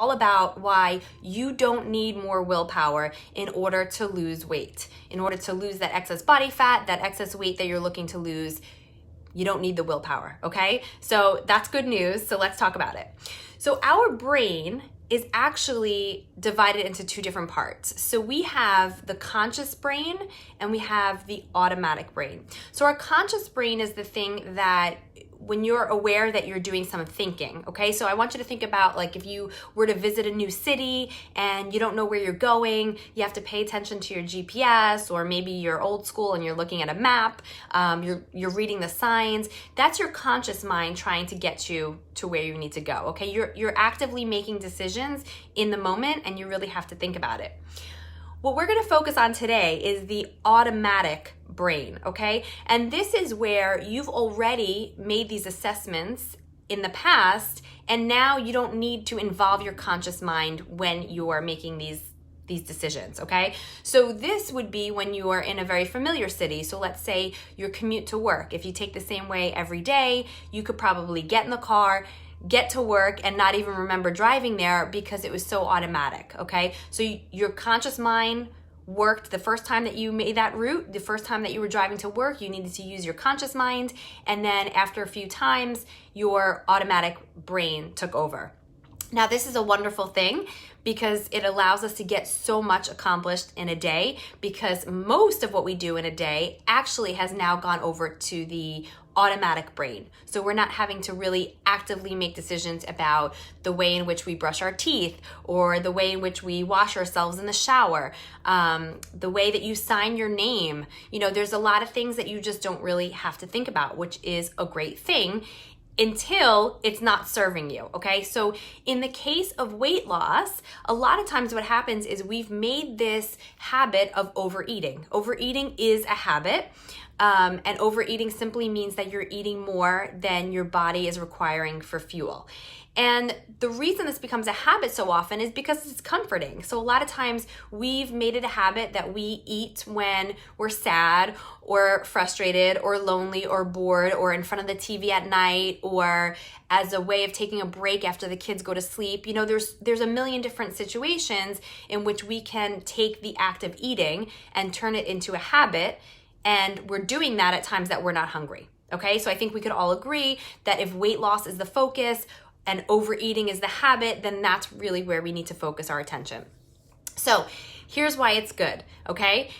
all about why you don't need more willpower in order to lose weight. In order to lose that excess body fat, that excess weight that you're looking to lose, you don't need the willpower, okay? So that's good news, so let's talk about it. So our brain is actually divided into two different parts. So we have the conscious brain and we have the automatic brain. So our conscious brain is the thing that when you're aware that you're doing some thinking, okay? So I want you to think about like if you were to visit a new city and you don't know where you're going, you have to pay attention to your GPS, or maybe you're old school and you're looking at a map, you're reading the signs. That's your conscious mind trying to get you to where you need to go, okay? You're actively making decisions in the moment and you really have to think about it. What we're gonna focus on today is the automatic brain, okay? And this is where you've already made these assessments in the past, and now you don't need to involve your conscious mind when you are making these decisions, okay? So this would be when you are in a very familiar city. So let's say your commute to work. If you take the same way every day, you could probably get in the car, get to work, and not even remember driving there because it was so automatic, okay? So your conscious mind worked the first time that you made that route, the first time that you were driving to work, you needed to use your conscious mind, and then after a few times, your automatic brain took over. Now, this is a wonderful thing because it allows us to get so much accomplished in a day, because most of what we do in a day actually has now gone over to the automatic brain. So we're not having to really actively make decisions about the way in which we brush our teeth, or the way in which we wash ourselves in the shower, the way that you sign your name. You know, there's a lot of things that you just don't really have to think about, which is a great thing until it's not serving you, okay? So in the case of weight loss, a lot of times what happens is we've made this habit of overeating. Overeating is a habit. And overeating simply means that you're eating more than your body is requiring for fuel. And the reason this becomes a habit so often is because it's comforting. So a lot of times we've made it a habit that we eat when we're sad or frustrated or lonely or bored, or in front of the TV at night, or as a way of taking a break after the kids go to sleep. You know, there's a million different situations in which we can take the act of eating and turn it into a habit. And we're doing that at times that we're not hungry, okay? So I think we could all agree that if weight loss is the focus and overeating is the habit, then that's really where we need to focus our attention. So here's why it's good, okay?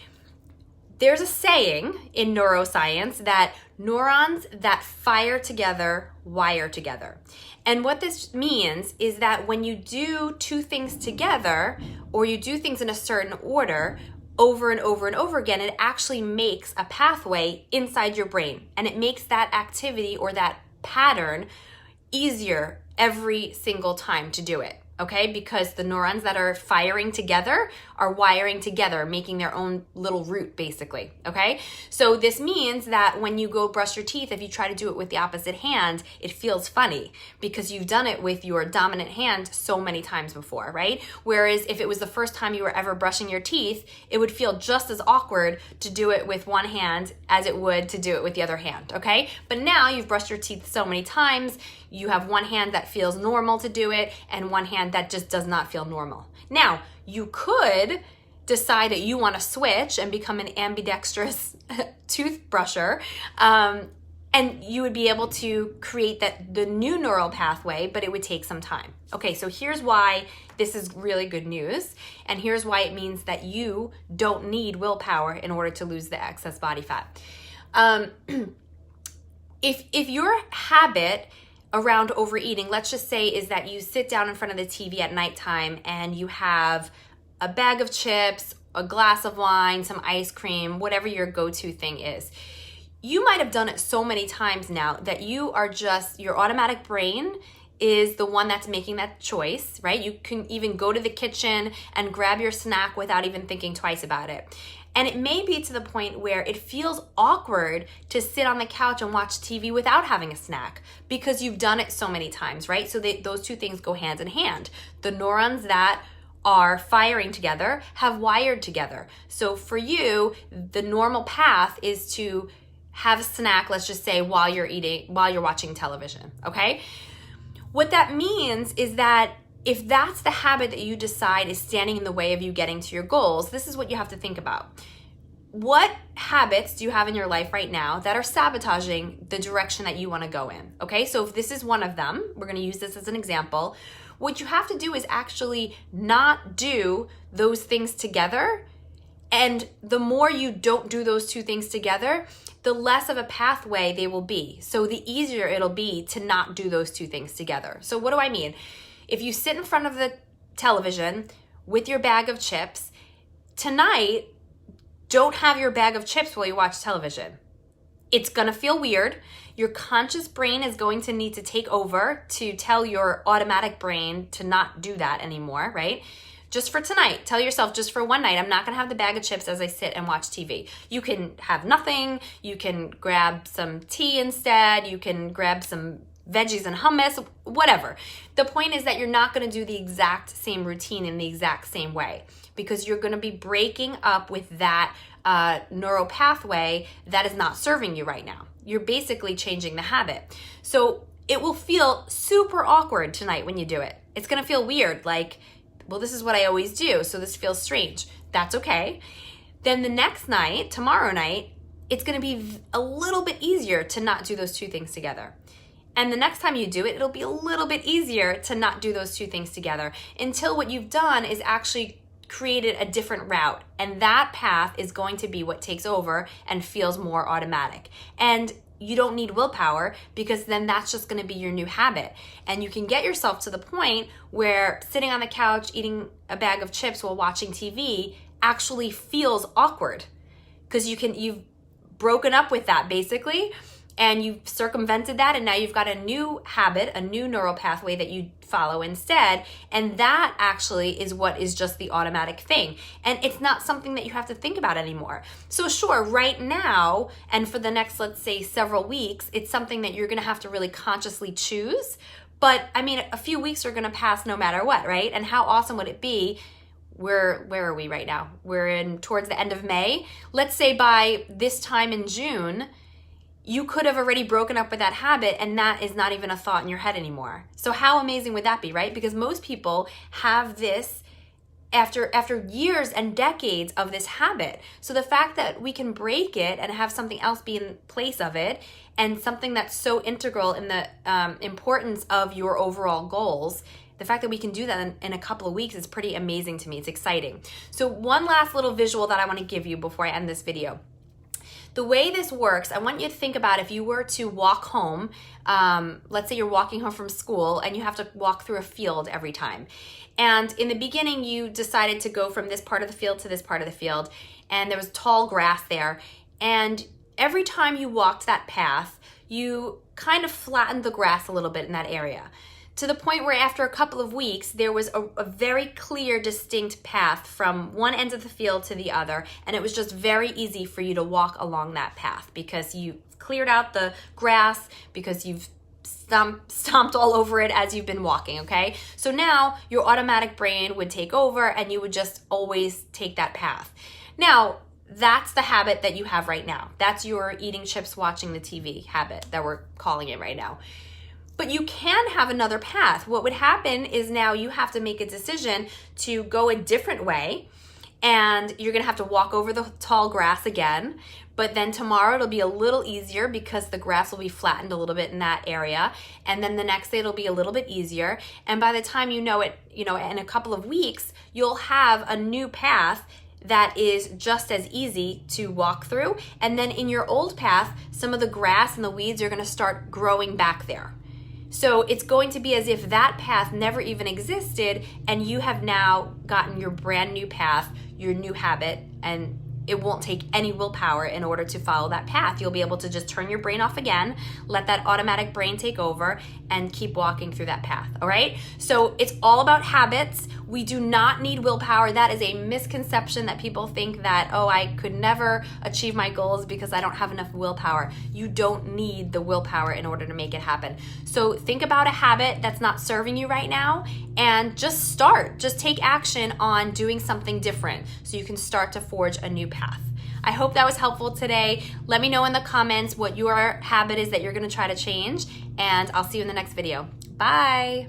There's a saying in neuroscience that neurons that fire together wire together. And what this means is that when you do two things together, or you do things in a certain order, over and over and over again, it actually makes a pathway inside your brain. And it makes that activity or that pattern easier every single time to do it, okay? Because the neurons that are firing together are wiring together, making their own little route, basically, okay? So this means that when you go brush your teeth, if you try to do it with the opposite hand, it feels funny because you've done it with your dominant hand so many times before, right? Whereas if it was the first time you were ever brushing your teeth, it would feel just as awkward to do it with one hand as it would to do it with the other hand, okay? But now you've brushed your teeth so many times, you have one hand that feels normal to do it and one hand that just does not feel normal. Now, you could decide that you want to switch and become an ambidextrous toothbrusher, and you would be able to create the new neural pathway, but it would take some time. Okay, so here's why this is really good news, and here's why it means that you don't need willpower in order to lose the excess body fat. If your habit around overeating, let's just say, is that you sit down in front of the TV at nighttime and you have a bag of chips, a glass of wine, some ice cream, whatever your go-to thing is. You might have done it so many times now that your automatic brain is the one that's making that choice, right? You can even go to the kitchen and grab your snack without even thinking twice about it. And it may be to the point where it feels awkward to sit on the couch and watch TV without having a snack because you've done it so many times, right? So those two things go hand in hand. The neurons that are firing together have wired together. So for you, the normal path is to have a snack, let's just say, while you're watching television, okay? What that means is that if that's the habit that you decide is standing in the way of you getting to your goals, this is what you have to think about. What habits do you have in your life right now that are sabotaging the direction that you want to go in? Okay, so if this is one of them, we're going to use this as an example. What you have to do is actually not do those things together. And the more you don't do those two things together, the less of a pathway they will be. So the easier it'll be to not do those two things together. So what do I mean? If you sit in front of the television with your bag of chips, tonight, don't have your bag of chips while you watch television. It's gonna feel weird. Your conscious brain is going to need to take over to tell your automatic brain to not do that anymore, right? Just for tonight, tell yourself, just for one night, I'm not gonna have the bag of chips as I sit and watch TV. You can have nothing, you can grab some tea instead, you can grab some veggies and hummus, whatever. The point is that you're not gonna do the exact same routine in the exact same way, because you're gonna be breaking up with that neural pathway that is not serving you right now. You're basically changing the habit. So it will feel super awkward tonight when you do it. It's gonna feel weird, like, well, this is what I always do, so this feels strange. That's okay. Then the next night, tomorrow night, it's gonna be a little bit easier to not do those two things together. And the next time you do it, it'll be a little bit easier to not do those two things together, until what you've done is actually created a different route. And that path is going to be what takes over and feels more automatic. And you don't need willpower, because then that's just gonna be your new habit. And you can get yourself to the point where sitting on the couch eating a bag of chips while watching TV actually feels awkward, because you've broken up with that basically, and you've circumvented that, and now you've got a new habit, a new neural pathway that you follow instead, and that actually is what is just the automatic thing. And it's not something that you have to think about anymore. So sure, right now, and for the next, let's say, several weeks, it's something that you're gonna have to really consciously choose, but I mean, a few weeks are gonna pass no matter what, right? And how awesome would it be? Where are we right now? We're in towards the end of May. Let's say by this time in June, you could have already broken up with that habit, and that is not even a thought in your head anymore. So how amazing would that be, right? Because most people have this after years and decades of this habit. So the fact that we can break it and have something else be in place of it, and something that's so integral in the importance of your overall goals, the fact that we can do that in a couple of weeks is pretty amazing to me. It's exciting. So one last little visual that I want to give you before I end this video. The way this works, I want you to think about if you were to walk home, let's say you're walking home from school and you have to walk through a field every time. And in the beginning, you decided to go from this part of the field to this part of the field, and there was tall grass there. And every time you walked that path, you kind of flattened the grass a little bit in that area, to the point where after a couple of weeks, there was a very clear, distinct path from one end of the field to the other, and it was just very easy for you to walk along that path because you cleared out the grass, because you've stomped all over it as you've been walking, okay? So now your automatic brain would take over and you would just always take that path. Now, that's the habit that you have right now. That's your eating chips, watching the TV habit that we're calling it right now. But you can have another path. What would happen is now you have to make a decision to go a different way, and you're gonna have to walk over the tall grass again, but then tomorrow it'll be a little easier because the grass will be flattened a little bit in that area, and then the next day it'll be a little bit easier, and by the time you know it, in a couple of weeks, you'll have a new path that is just as easy to walk through, and then in your old path, some of the grass and the weeds are gonna start growing back there. So it's going to be as if that path never even existed, and you have now gotten your brand new path, your new habit, and it won't take any willpower in order to follow that path. You'll be able to just turn your brain off again, let that automatic brain take over, and keep walking through that path, all right? So it's all about habits. We do not need willpower. That is a misconception that people think that, oh, I could never achieve my goals because I don't have enough willpower. You don't need the willpower in order to make it happen. So think about a habit that's not serving you right now, and just start. Just take action on doing something different so you can start to forge a new path. I hope that was helpful today. Let me know in the comments what your habit is that you're gonna try to change, and I'll see you in the next video. Bye.